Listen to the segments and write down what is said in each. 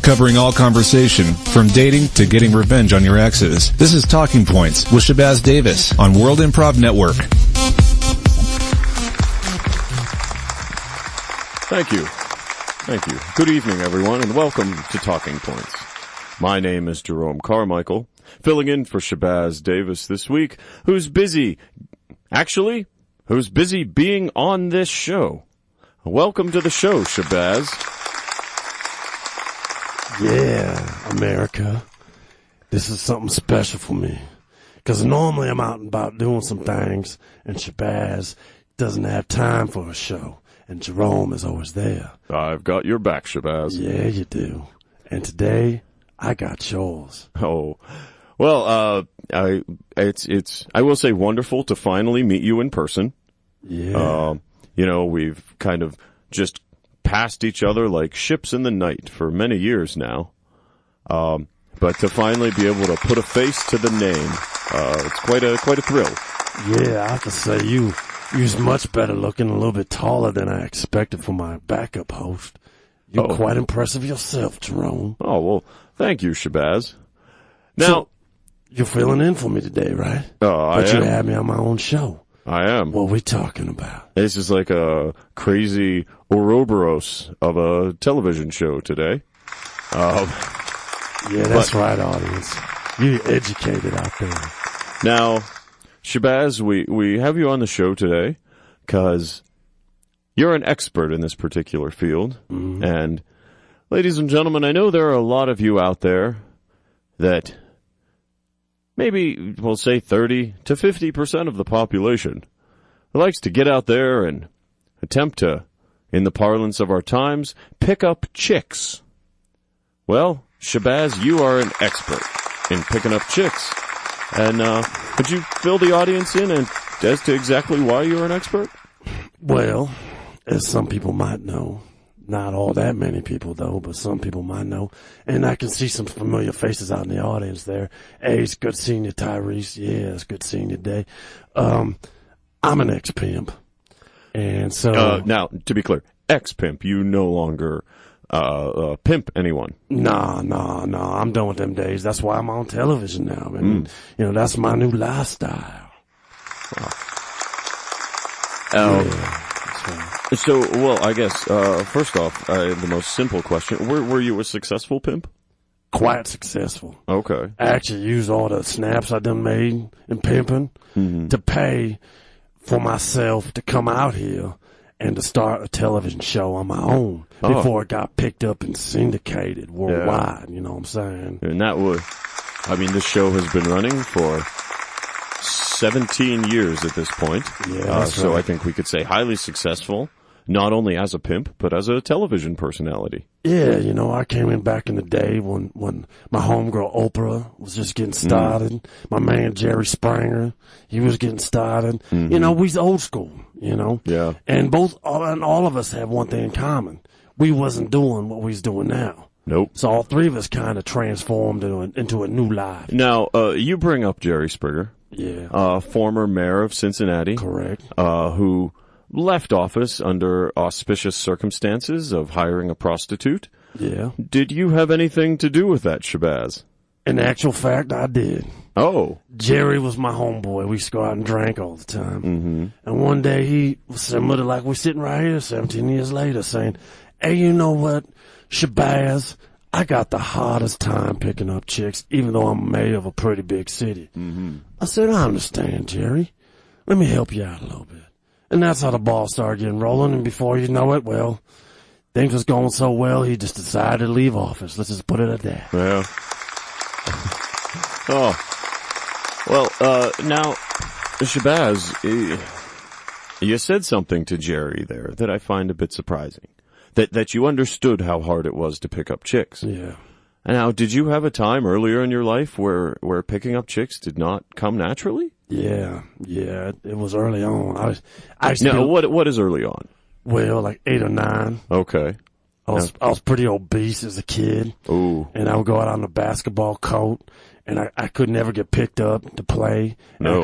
covering all conversation, from dating to getting revenge on your exes. This is Talking Points with Shabazz Davis on World Improv Network. Thank you. Thank you. Good evening, everyone, and welcome to Talking Points. My name is Jerome Carmichael, filling in for Shabazz Davis this week, who's busy being on this show. Welcome to the show, Shabazz. Yeah, America. This is something special for me. Because normally I'm out and about doing some things, and Shabazz doesn't have time for a show. And Jerome is always there. I've got your back, Shabazz. Yeah, you do. And today, I got yours. Oh, well, I will say wonderful to finally meet you in person. Yeah. We've kind of just passed each other like ships in the night for many years now. But to finally be able to put a face to the name, it's quite a thrill. Yeah, I have to say you're much better looking, a little bit taller than I expected for my backup host. You're quite impressive yourself, Jerome. Oh, well, thank you, Shabazz. Now, so, you're filling in for me today, right? But you had me on my own show. I am. What are we talking about? This is like a crazy Ouroboros of a television show today. Yeah, that's right, audience. You're educated out there. Now, Shabazz, we have you on the show today because you're an expert in this particular field. Mm-hmm. And, ladies and gentlemen, I know there are a lot of you out there that maybe we'll say 30 to 50% of the population likes to get out there and attempt to, in the parlance of our times, pick up chicks. Well, Shabazz, you are an expert in picking up chicks. And could you fill the audience in as to exactly why you're an expert? Well, as some people might know, not all that many people, though, but some people might know. And I can see some familiar faces out in the audience there. Hey, it's good seeing you, Tyrese. Yeah, it's good seeing you today. I'm an ex-pimp. And so... now, to be clear, ex-pimp, you no longer pimp anyone. Nah. I'm done with them days. That's why I'm on television now. And, that's my new lifestyle. Wow. Yeah. So, well, I guess, first off, the most simple question, were you a successful pimp? Quite successful. Okay. I actually used all the snaps I done made in pimping to pay for myself to come out here and to start a television show on my own before it got picked up and syndicated worldwide, you know what I'm saying? And this show has been running for 17 years at this point. Yeah, so right. I think we could say highly successful, not only as a pimp, but as a television personality. Yeah, I came in back in the day when my homegirl Oprah was just getting started. My man Jerry Springer, he was getting started. Mm-hmm. We's old school, Yeah. And all of us have one thing in common. We wasn't doing what we's doing now. Nope. So all three of us kind of transformed into a new life. Now, you bring up Jerry Springer. Yeah. Former mayor of Cincinnati. Correct. Who left office under auspicious circumstances of hiring a prostitute. Yeah. Did you have anything to do with that, Shabazz? In actual fact, I did. Oh. Jerry was my homeboy. We used to go out and drink all the time. Mm-hmm. And one day he was similar to like we're sitting right here 17 years later saying, hey, you know what, Shabazz, I got the hardest time picking up chicks, even though I'm mayor of a pretty big city. Mm-hmm. I said, I understand, Jerry. Let me help you out a little bit. And that's how the ball started getting rolling. And before you know it, well, things was going so well, he just decided to leave office. Let's just put it at that. Yeah. Oh. Well, now, Shabazz, you said something to Jerry there that I find a bit surprising. That you understood how hard it was to pick up chicks. Yeah. And now, did you have a time earlier in your life where picking up chicks did not come naturally? Yeah, it was early on. Now, what is early on? Well, like 8 or 9. Okay. I was pretty obese as a kid. Ooh. And I would go out on the basketball court, and I could never get picked up to play. No.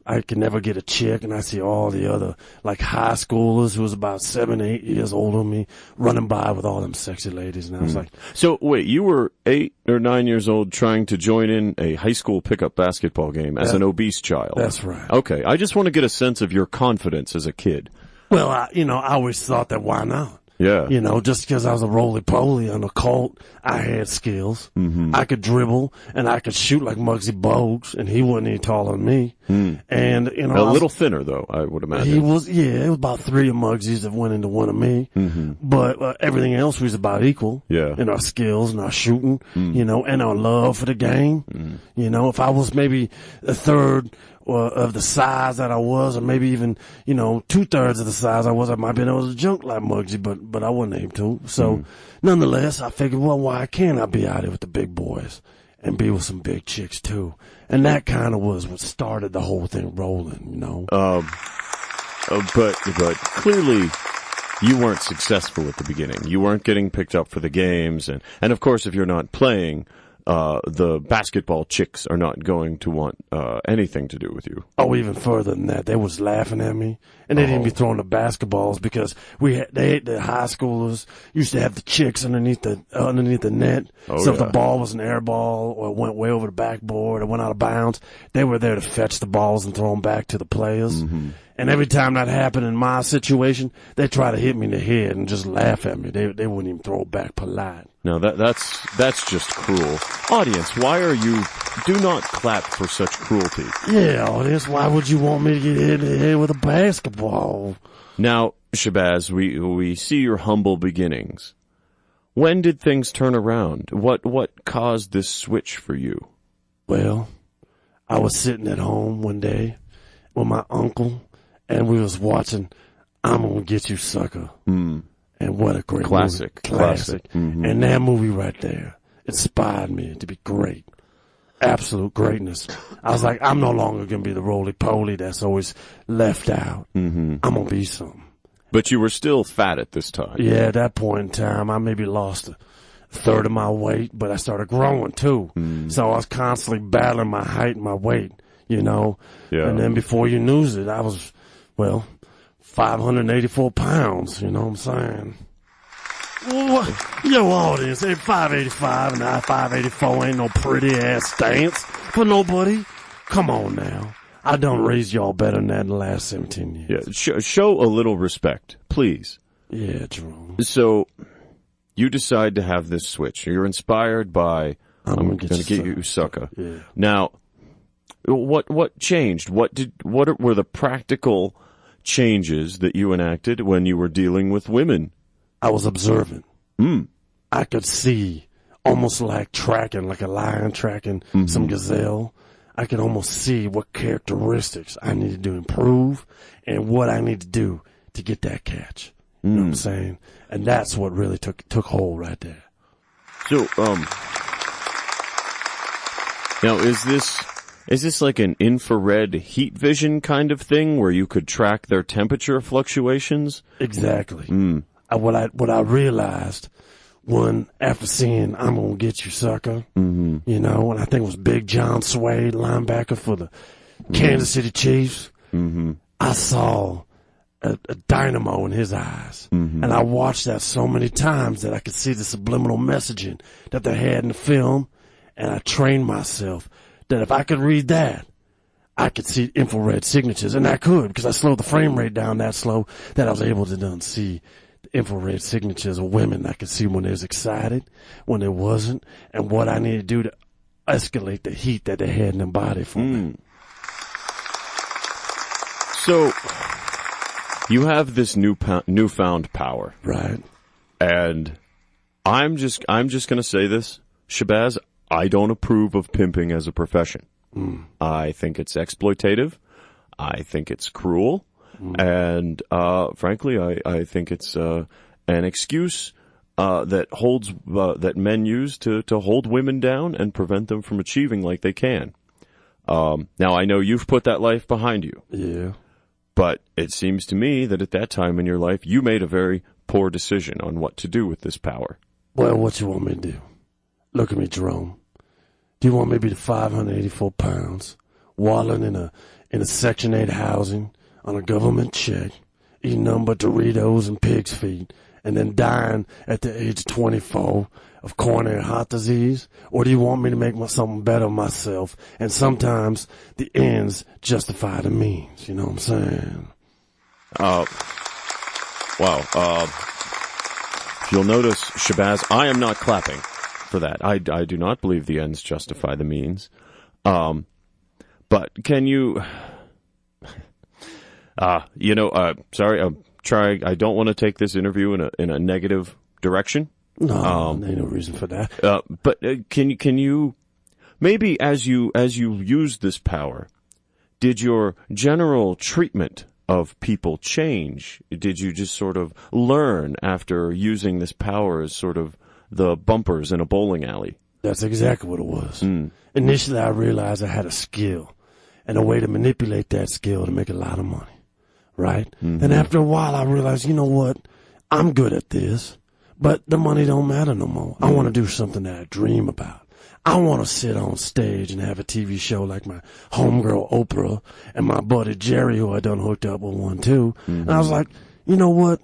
I could never get a chick, and I see all the other, like, high schoolers who was about 7, 8 years older than me running by with all them sexy ladies, and I was like, So, wait, you were 8 or 9 years old trying to join in a high school pickup basketball game as an obese child. That's right. Okay, I just want to get a sense of your confidence as a kid. Well, I always thought that why not? Yeah. Just because I was a roly-poly on a colt, I had skills. Mm-hmm. I could dribble, and I could shoot like Muggsy Bogues, and he wasn't any taller than me. Mm. And, a little thinner, though, I would imagine. It was about 3 of Muggsy's that went into one of me. Mm-hmm. But everything else was about equal. Yeah. In our skills and our shooting, and our love for the game. If I was maybe a third of the size that I was, or maybe even, 2/3 of the size I was, I might have been able to junk like Muggsy, but I wasn't able to. So, nonetheless, I figured, well, why can't I be out there with the big boys and be with some big chicks too? And that kind of was what started the whole thing rolling, But clearly you weren't successful at the beginning. You weren't getting picked up for the games, and of course, if you're not playing, the basketball chicks are not going to want anything to do with you. Oh, even further than that, they was laughing at me, and they didn't be throwing the basketballs because the high schoolers used to have the chicks underneath the net. So if the ball was an air ball or it went way over the backboard or went out of bounds, they were there to fetch the balls and throw them back to the players. Mm-hmm. And every time that happened in my situation, they try to hit me in the head and just laugh at me. They wouldn't even throw it back polite. No, that's just cruel. Audience, do not clap for such cruelty. Yeah, audience, why would you want me to get hit in the head with a basketball? Now, Shabazz, we see your humble beginnings. When did things turn around? What caused this switch for you? Well, I was sitting at home one day with my uncle, and we was watching I'm Gonna Get You, Sucker. Mm. And what a great classic. movie. Classic. Mm-hmm. And that movie right there inspired me to be great. Absolute greatness. I was like, I'm no longer going to be the roly-poly that's always left out. Mm-hmm. I'm going to be something. But you were still fat at this time. Yeah, at that point in time, I maybe lost a third of my weight, but I started growing too. Mm. So I was constantly battling my height and my weight, Yeah. And then before you knew it, I was, 584 pounds, you know what I'm saying? Yo, audience, at 585 and I 584 ain't no pretty ass stance for nobody. Come on now. I done raised y'all better than that in the last 17 years. Yeah, show a little respect, please. Yeah, Jerome. So, you decide to have this switch. You're inspired by I'm gonna get you, sucker. Yeah. Now, what changed? What were the practical changes that you enacted when you were dealing with women? I was observant. I could see, almost like tracking, like a lion tracking some gazelle. I could almost see what characteristics I needed to improve and what I need to do to get that catch. You know what I'm saying? And that's what really took hold right there. So, now is this like an infrared heat vision kind of thing where you could track their temperature fluctuations? Exactly. What I realized after seeing I'm Gonna Get You, Sucker, and I think it was Big John Swade, linebacker for the Kansas City Chiefs, I saw a dynamo in his eyes. And I watched that so many times that I could see the subliminal messaging that they had in the film, and I trained myself that if I could read that, I could see infrared signatures, and I could because I slowed the frame rate down that slow that I was able to see the infrared signatures of women. I could see when they was excited, when they wasn't, and what I needed to do to escalate the heat that they had in their body for me. So you have this newfound power, right? And I'm just going to say this, Shabazz. I don't approve of pimping as a profession. I think it's exploitative. I think it's cruel. And frankly, I think it's an excuse that men use to hold women down and prevent them from achieving like they can. Now, I know you've put that life behind you. Yeah. But it seems to me that at that time in your life, you made a very poor decision on what to do with this power. Well, what you want me to do? Look at me, Jerome. Do you want me to be the 584 pounds, waddling in a Section 8 housing on a government check, eating nothing but Doritos and pig's feet, and then dying at the age of 24 of coronary heart disease? Or do you want me to make something better of myself, and sometimes the ends justify the means? You know what I'm saying? Wow. You'll notice, Shabazz, I am not clapping for that. I do not believe the ends justify the means. But can you... sorry, I don't want to take this interview in a negative direction. No, ain't no reason for that. But can you maybe as you use this power, did your general treatment of people change? Did you just sort of learn after using this power as sort of the bumpers in a bowling alley? That's exactly what it was. Initially, I realized I had a skill and a way to manipulate that skill to make a lot of money. Right? Mm-hmm. And after a while, I realized, you know what? I'm good at this, but the money don't matter no more. I want to do something that I dream about. I want to sit on stage and have a TV show like my homegirl Oprah and my buddy Jerry, who I done hooked up with one too. And I was like, you know what?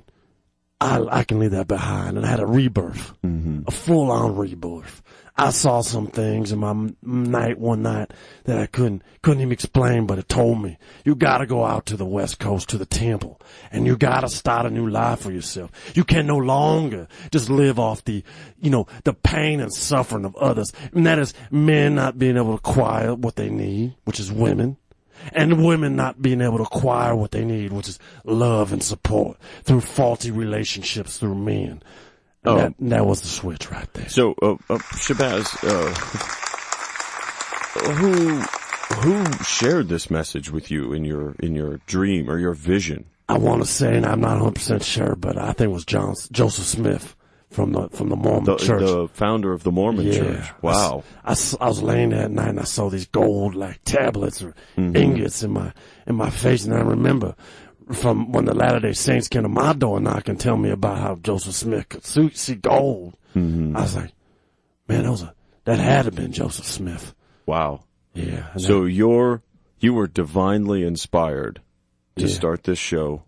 I can leave that behind. And I had a rebirth, a full-on rebirth. I saw some things in my one night that I couldn't even explain, but it told me, you gotta go out to the West Coast, to the temple, and you gotta start a new life for yourself. You can no longer just live off the pain and suffering of others. And that is men not being able to acquire what they need, which is women. And women not being able to acquire what they need, which is love and support through faulty relationships through men. That was the switch right there. So, Shabazz, who shared this message with you in your dream or your vision? I want to say, and I'm not 100% sure, but I think it was Joseph Smith from the Mormon Church, the founder of the Mormon Church. Wow! I was laying there at night and I saw these gold like tablets or ingots in my face, and I remember from when the Latter-day Saints came to my door knocking, tell me about how Joseph Smith could see gold. I was like, man, that had to have been Joseph Smith. Wow. Yeah. So you were divinely inspired to start this show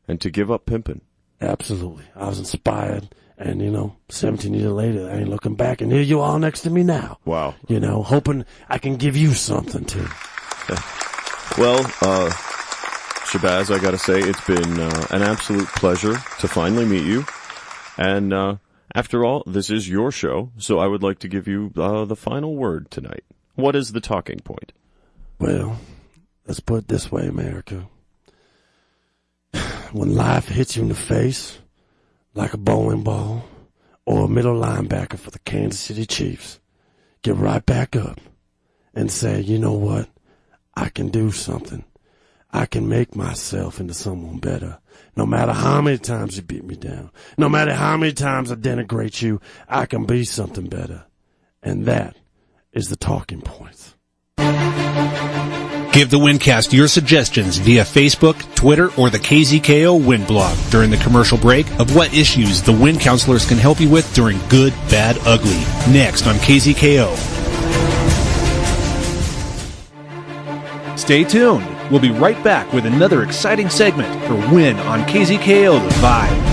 and to give up pimping. Absolutely. I was inspired, and 17 years later, I ain't looking back, and here you are next to me now. Wow. Hoping I can give you something too. Well, Shabazz, I gotta say, it's been an absolute pleasure to finally meet you. And after all, this is your show, so I would like to give you the final word tonight. What is the talking point? Well, let's put it this way, America. When life hits you in the face like a bowling ball or a middle linebacker for the Kansas City Chiefs, get right back up and say, you know what? I can do something. I can make myself into someone better. No matter how many times you beat me down, no matter how many times I denigrate you, I can be something better. And that is the talking points. Give the Windcast your suggestions via Facebook, Twitter, or the KZKO Wind blog during the commercial break of what issues the Wind counselors can help you with during Good, Bad, Ugly. Next on KZKO. Stay tuned. We'll be right back with another exciting segment for Win on KZKO The Vibe.